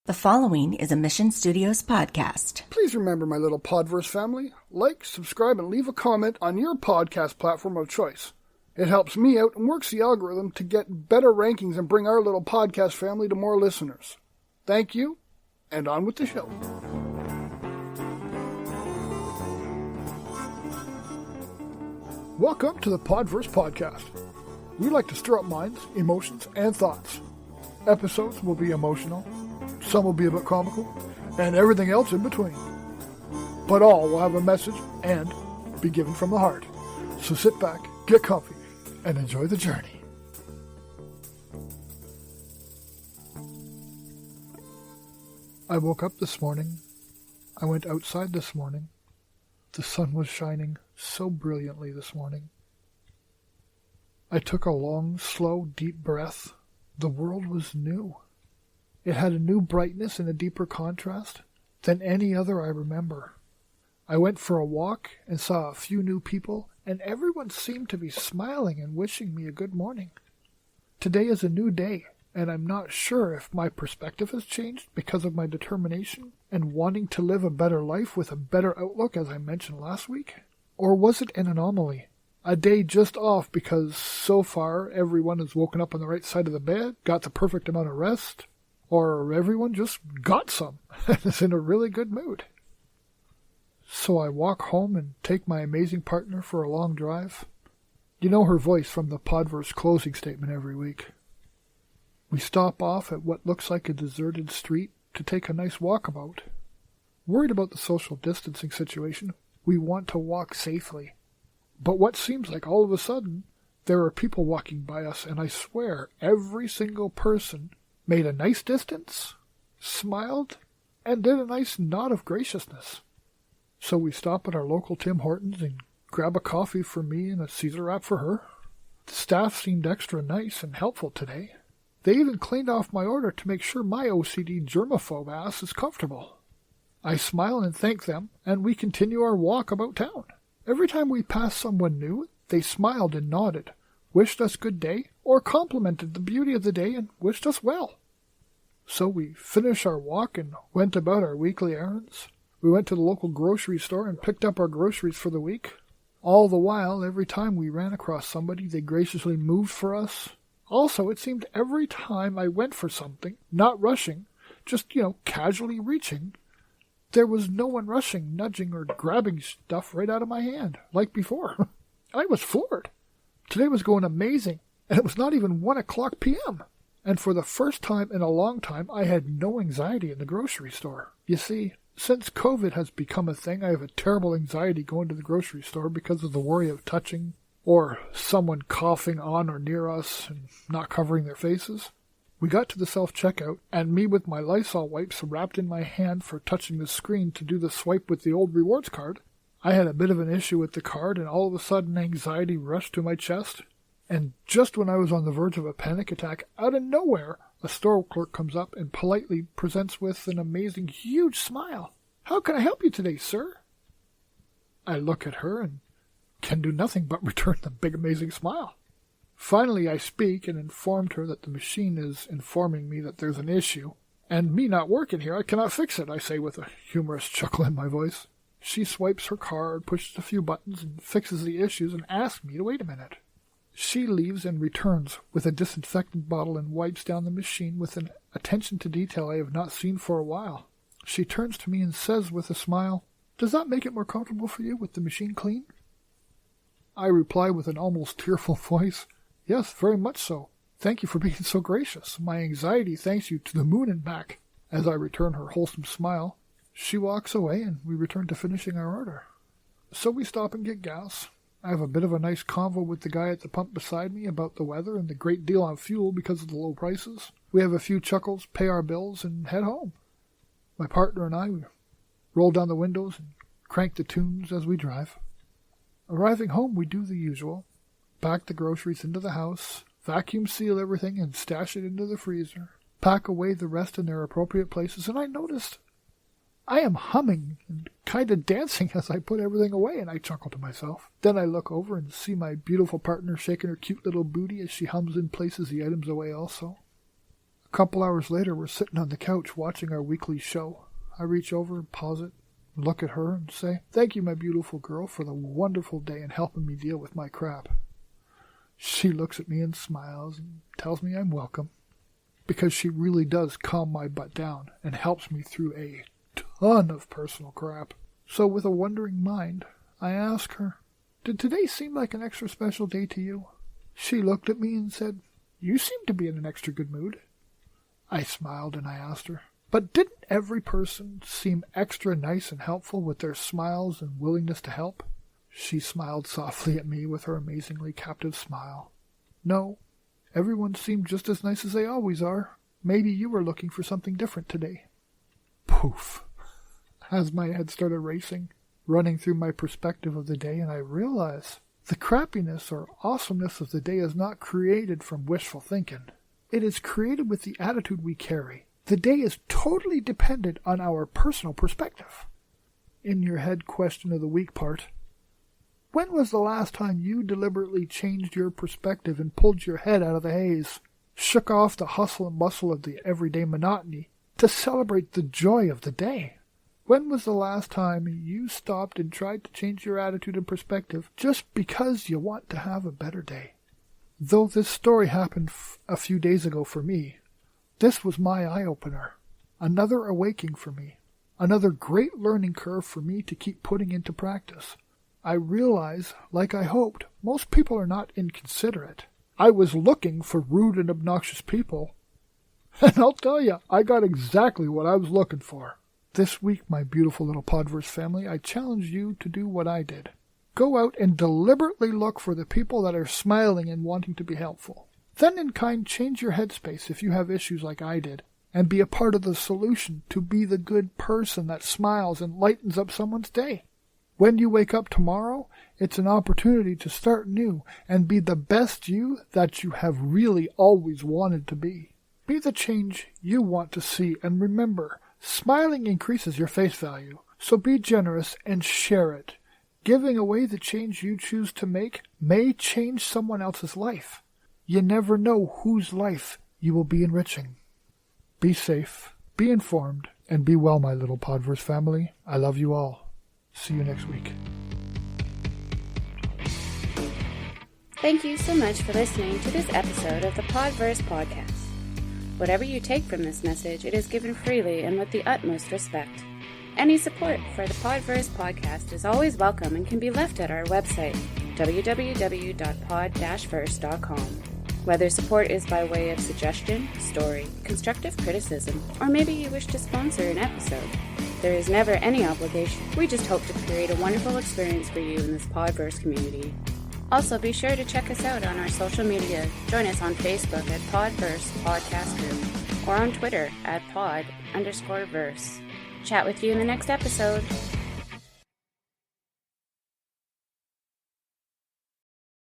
The following is a Mission Studios podcast. Please remember, my little Podverse family, like, subscribe, and leave a comment on your podcast platform of choice. It helps me out and works the algorithm to get better rankings and bring our little podcast family to more listeners. Thank you, and on with the show. Welcome to the Podverse podcast. We like to stir up minds, emotions, and thoughts. Episodes will be emotional, some will be a bit comical, and everything else in between. But all will have a message and be given from the heart. So sit back, get comfy, and enjoy the journey. I woke up this morning. I went outside this morning. The sun was shining so brilliantly this morning. I took a long, slow, deep breath. The world was new. It had a new brightness and a deeper contrast than any other I remember. I went for a walk and saw a few new people, and everyone seemed to be smiling and wishing me a good morning. Today is a new day, and I'm not sure if my perspective has changed because of my determination and wanting to live a better life with a better outlook, as I mentioned last week. Or was it an anomaly? A day just off because so far everyone has woken up on the right side of the bed, got the perfect amount of rest, or everyone just got some and is in a really good mood. So I walk home and take my amazing partner for a long drive. You know her voice from the Podverse closing statement every week. We stop off at what looks like a deserted street to take a nice walkabout. Worried about the social distancing situation, we want to walk safely. But what seems like all of a sudden, there are people walking by us, and I swear every single person made a nice distance, smiled, and did a nice nod of graciousness. So we stop at our local Tim Hortons and grab a coffee for me and a Caesar wrap for her. The staff seemed extra nice and helpful today. They even cleaned off my order to make sure my OCD germaphobe ass is comfortable. I smile and thank them, and we continue our walk about town. Every time we passed someone new, they smiled and nodded, wished us good day, or complimented the beauty of the day and wished us well. So we finished our walk and went about our weekly errands. We went to the local grocery store and picked up our groceries for the week. All the while, every time we ran across somebody, they graciously moved for us. Also, it seemed every time I went for something, not rushing, just, casually reaching, there was no one rushing, nudging, or grabbing stuff right out of my hand, like before. I was floored. Today was going amazing, and it was not even 1:00 p.m. And for the first time in a long time, I had no anxiety in the grocery store. You see, since COVID has become a thing, I have a terrible anxiety going to the grocery store because of the worry of touching or someone coughing on or near us and not covering their faces. We got to the self-checkout, and me with my Lysol wipes wrapped in my hand for touching the screen to do the swipe with the old rewards card. I had a bit of an issue with the card, and all of a sudden anxiety rushed to my chest. And just when I was on the verge of a panic attack, out of nowhere, a store clerk comes up and politely presents with an amazing, huge smile. "How can I help you today, sir?" I look at her and can do nothing but return the big, amazing smile. Finally, I speak and informed her that the machine is informing me that there's an issue, and me not working here, I cannot fix it, I say with a humorous chuckle in my voice. She swipes her card, pushes a few buttons, and fixes the issues and asks me to wait a minute. She leaves and returns with a disinfectant bottle and wipes down the machine with an attention to detail I have not seen for a while. She turns to me and says with a smile, "Does that make it more comfortable for you with the machine clean?" I reply with an almost tearful voice, "Yes, very much so. Thank you for being so gracious. My anxiety thanks you to the moon and back." As I return her wholesome smile, she walks away and we return to finishing our order. So we stop and get gas. I have a bit of a nice convo with the guy at the pump beside me about the weather and the great deal on fuel because of the low prices. We have a few chuckles, pay our bills, and head home. My partner and I roll down the windows and crank the tunes as we drive. Arriving home, we do the usual. Pack the groceries into the house, vacuum seal everything and stash it into the freezer. Pack away the rest in their appropriate places, and I noticed I am humming and kind of dancing as I put everything away, and I chuckle to myself. Then I look over and see my beautiful partner shaking her cute little booty as she hums and places the items away also. A couple hours later, we're sitting on the couch watching our weekly show. I reach over and pause it, look at her and say, "Thank you, my beautiful girl, for the wonderful day and helping me deal with my crap." She looks at me and smiles and tells me I'm welcome, because she really does calm my butt down and helps me through a ton of personal crap. So with a wondering mind, I ask her, "Did today seem like an extra special day to you?" She looked at me and said, "You seem to be in an extra good mood." I smiled and I asked her, "But didn't every person seem extra nice and helpful with their smiles and willingness to help?" She smiled softly at me with her amazingly captive smile. "No, everyone seemed just as nice as they always are. Maybe you were looking for something different today." Poof! As my head started racing, running through my perspective of the day, and I realize the crappiness or awesomeness of the day is not created from wishful thinking. It is created with the attitude we carry. The day is totally dependent on our personal perspective. In your head question of the week part, when was the last time you deliberately changed your perspective and pulled your head out of the haze, shook off the hustle and bustle of the everyday monotony to celebrate the joy of the day? When was the last time you stopped and tried to change your attitude and perspective just because you want to have a better day? Though this story happened a few days ago for me, this was my eye-opener. Another awakening for me. Another great learning curve for me to keep putting into practice. I realize, like I hoped, most people are not inconsiderate. I was looking for rude and obnoxious people, and I'll tell you, I got exactly what I was looking for. This week, my beautiful little Podverse family, I challenge you to do what I did. Go out and deliberately look for the people that are smiling and wanting to be helpful. Then in kind, change your headspace if you have issues like I did, and be a part of the solution to be the good person that smiles and lightens up someone's day. When you wake up tomorrow, it's an opportunity to start new and be the best you that you have really always wanted to be. Be the change you want to see, and remember, smiling increases your face value, so be generous and share it. Giving away the change you choose to make may change someone else's life. You never know whose life you will be enriching. Be safe, be informed, and be well, my little Podverse family. I love you all. See you next week. Thank you so much for listening to this episode of the Podverse podcast. Whatever you take from this message, it is given freely and with the utmost respect. Any support for the Podverse podcast is always welcome and can be left at our website, www.pod-versecom. Whether support is by way of suggestion, story, constructive criticism, or maybe you wish to sponsor an episode, there is never any obligation. We just hope to create a wonderful experience for you in this Podverse community. Also, be sure to check us out on our social media. Join us on Facebook at Podverse Podcast Group or on Twitter at pod_verse. Chat with you in the next episode.